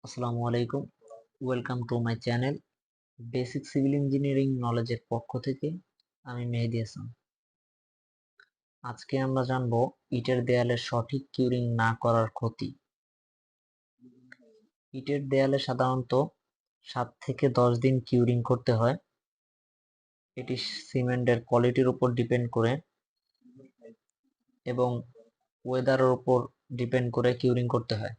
আসসালামু আলাইকুম। Welcome to my channel basic civil engineering নলেজের পক্ষ থেকে আমি মেহেদি হাসান। আজকে আমরা জানবো ইটের দেয়ালে সঠিক কিউরিং না করার ক্ষতি। ইটের দেয়ালে সাধারণত 7 থেকে 10 দিন কিউরিং করতে হয়। এটি সিমেন্টের কোয়ালিটির উপর ডিপেন্ড করে এবং ওয়েদারের উপর ডিপেন্ড করে কিউরিং করতে হয়।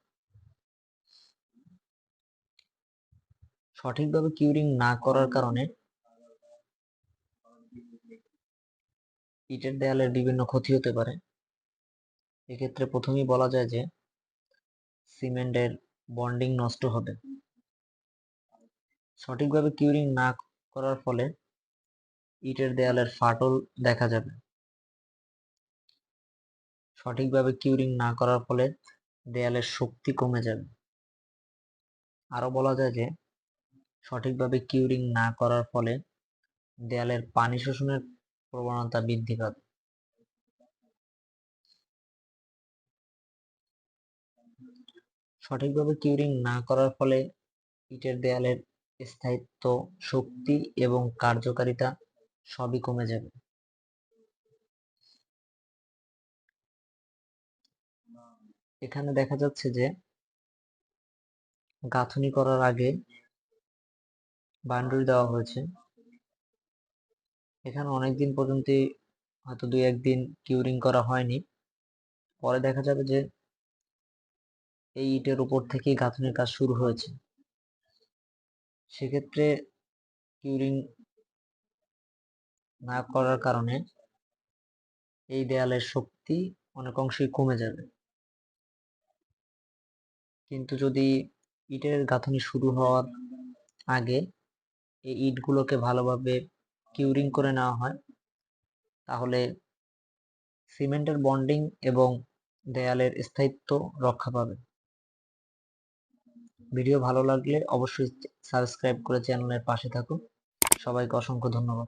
সঠিকভাবে কিউরিং না করার কারণে ইটের দেয়ালের বিভিন্ন ক্ষতি হতে পারে। এক্ষেত্রে প্রথমেই বলা যায় যে সিমেন্টের বন্ডিং নষ্ট হবে। সঠিকভাবে কিউরিং না করার ফলে ইটের দেয়ালের ফাটল দেখা যাবে। সঠিকভাবে কিউরিং না করার ফলে দেয়ালের শক্তি কমে যাবে। আরো বলা যায় যে সঠিকভাবে কিউরিং না করার ফলে দেয়ালের পানি শোষণের প্রবণতা বৃদ্ধি পাবে। সঠিকভাবে কিউরিং না করার ফলে ইটের দেয়ালের স্থায়িত্ব, শক্তি এবং কার্যকারিতা সবই কমে যাবে। এখানে দেখা যাচ্ছে যে গাঁথনি করার আগে বাউন্ডারি দেওয়া হয়েছে। এখানে অনেকদিন পর্যন্ত হয়তো 2-1 দিন কিউরিং করা হয়নি। পরে দেখা যাবে যে এই ইটের উপর থেকেই গাঁথনির কাজ শুরু হয়েছে। সেক্ষেত্রে কিউরিং না করার কারণে এই দেয়ালের শক্তি অনেক অংশেই কমে যাবে। কিন্তু যদি ইটের গাঁথনি শুরু হওয়ার আগে এই ইটগুলোকে ভালোভাবে কিউরিং করে নেওয়া হয়, তাহলে সিমেন্টের বন্ডিং এবং দেয়ালের স্থায়িত্ব রক্ষা পাবে। ভিডিও ভালো লাগলে অবশ্যই সাবস্ক্রাইব করে চ্যানেলের পাশে থাকুন। সবাইকে অসংখ্য ধন্যবাদ।